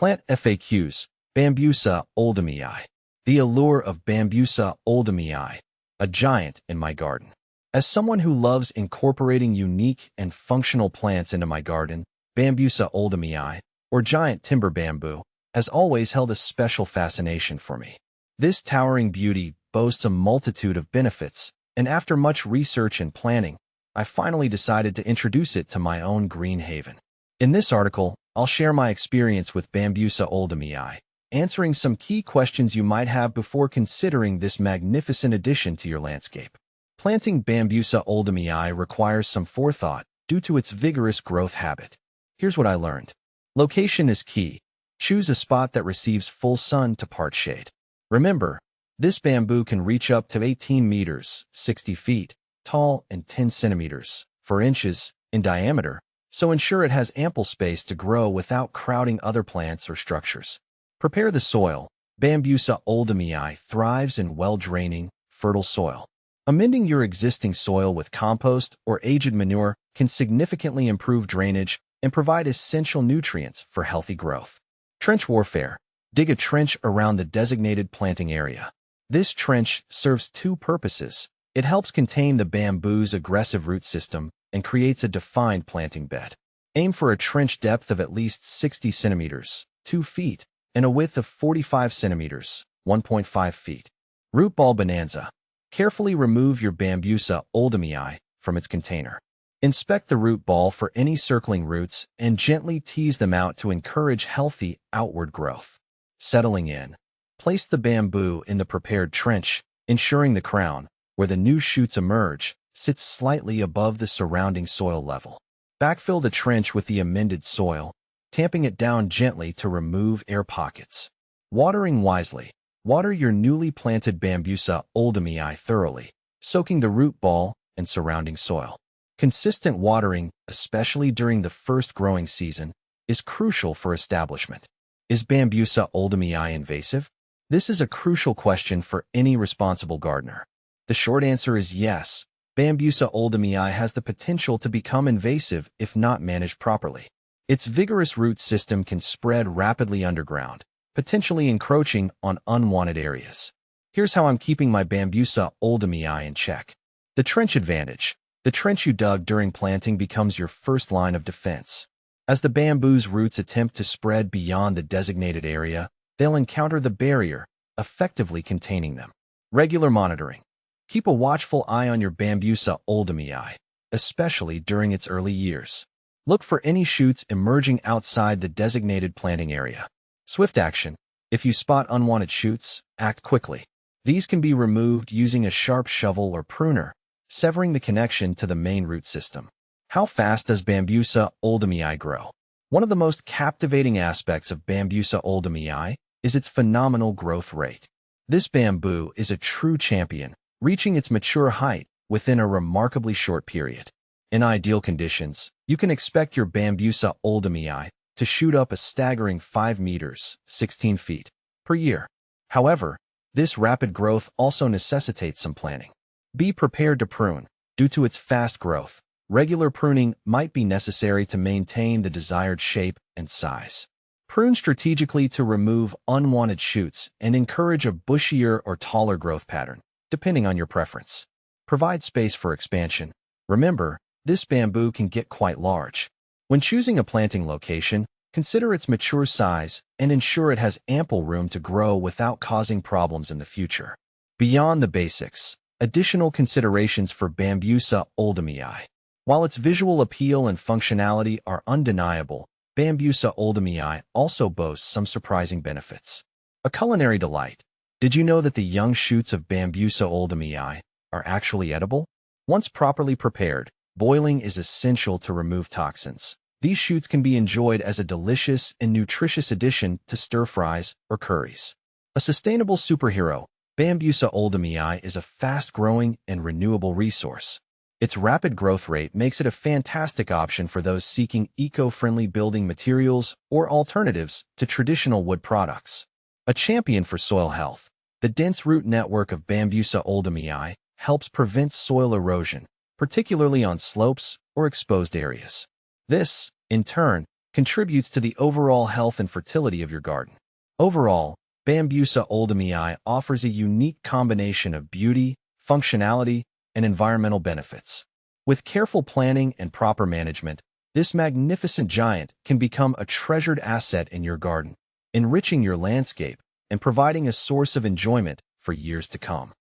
Plant FAQs, Bambusa Oldhamii. The allure of Bambusa Oldhamii, a giant in my garden. As someone who loves incorporating unique and functional plants into my garden, Bambusa Oldhamii, or giant timber bamboo, has always held a special fascination for me. This towering beauty boasts a multitude of benefits, and after much research and planning, I finally decided to introduce it to my own green haven. In this article, I'll share my experience with Bambusa Oldhamii, answering some key questions you might have before considering this magnificent addition to your landscape. Planting Bambusa Oldhamii requires some forethought due to its vigorous growth habit. Here's what I learned. Location is key. Choose a spot that receives full sun to part shade. Remember, this bamboo can reach up to 18 meters, 60 feet, tall and 10 centimeters, 4 inches, in diameter, so ensure it has ample space to grow without crowding other plants or structures. Prepare the soil. Bambusa Oldhamii thrives in well-draining, fertile soil. Amending your existing soil with compost or aged manure can significantly improve drainage and provide essential nutrients for healthy growth. Trench warfare. Dig a trench around the designated planting area. This trench serves two purposes. It helps contain the bamboo's aggressive root system and creates a defined planting bed. Aim for a trench depth of at least 60 centimeters, 2 feet, and a width of 45 centimeters, 1.5 feet. Root ball bonanza. Carefully remove your Bambusa Oldhamii from its container. Inspect the root ball for any circling roots and gently tease them out to encourage healthy outward growth. Settling in. Place the bamboo in the prepared trench, ensuring the crown, where the new shoots emerge, sits slightly above the surrounding soil level. Backfill the trench with the amended soil, tamping it down gently to remove air pockets. Watering wisely. Water your newly planted Bambusa Oldhamii thoroughly, soaking the root ball and surrounding soil. Consistent watering, especially during the first growing season, is crucial for establishment. Is Bambusa Oldhamii invasive? This is a crucial question for any responsible gardener. The short answer is yes. Bambusa Oldhamii has the potential to become invasive if not managed properly. Its vigorous root system can spread rapidly underground, potentially encroaching on unwanted areas. Here's how I'm keeping my Bambusa Oldhamii in check. The trench advantage. The trench you dug during planting becomes your first line of defense. As the bamboo's roots attempt to spread beyond the designated area, they'll encounter the barrier, effectively containing them. Regular monitoring. Keep a watchful eye on your Bambusa Oldhamii, especially during its early years. Look for any shoots emerging outside the designated planting area. Swift action. If you spot unwanted shoots, act quickly. These can be removed using a sharp shovel or pruner, severing the connection to the main root system. How fast does Bambusa Oldhamii grow? One of the most captivating aspects of Bambusa Oldhamii is its phenomenal growth rate. This bamboo is a true champion, reaching its mature height within a remarkably short period. In ideal conditions, you can expect your Bambusa Oldhamii to shoot up a staggering 5 meters, 16 feet, per year. However, this rapid growth also necessitates some planning. Be prepared to prune. Due to its fast growth, regular pruning might be necessary to maintain the desired shape and size. Prune strategically to remove unwanted shoots and encourage a bushier or taller growth pattern, depending on your preference. Provide space for expansion. Remember, this bamboo can get quite large. When choosing a planting location, consider its mature size and ensure it has ample room to grow without causing problems in the future. Beyond the basics, additional considerations for Bambusa Oldhamii. While its visual appeal and functionality are undeniable, Bambusa Oldhamii also boasts some surprising benefits. A culinary delight. Did you know that the young shoots of Bambusa Oldhamii are actually edible? Once properly prepared, boiling is essential to remove toxins. These shoots can be enjoyed as a delicious and nutritious addition to stir-fries or curries. A sustainable superhero, Bambusa Oldhamii is a fast-growing and renewable resource. Its rapid growth rate makes it a fantastic option for those seeking eco-friendly building materials or alternatives to traditional wood products. A champion for soil health, the dense root network of Bambusa Oldhamii helps prevent soil erosion, particularly on slopes or exposed areas. This, in turn, contributes to the overall health and fertility of your garden. Overall, Bambusa Oldhamii offers a unique combination of beauty, functionality, and environmental benefits. With careful planning and proper management, this magnificent giant can become a treasured asset in your garden, enriching your landscape and providing a source of enjoyment for years to come.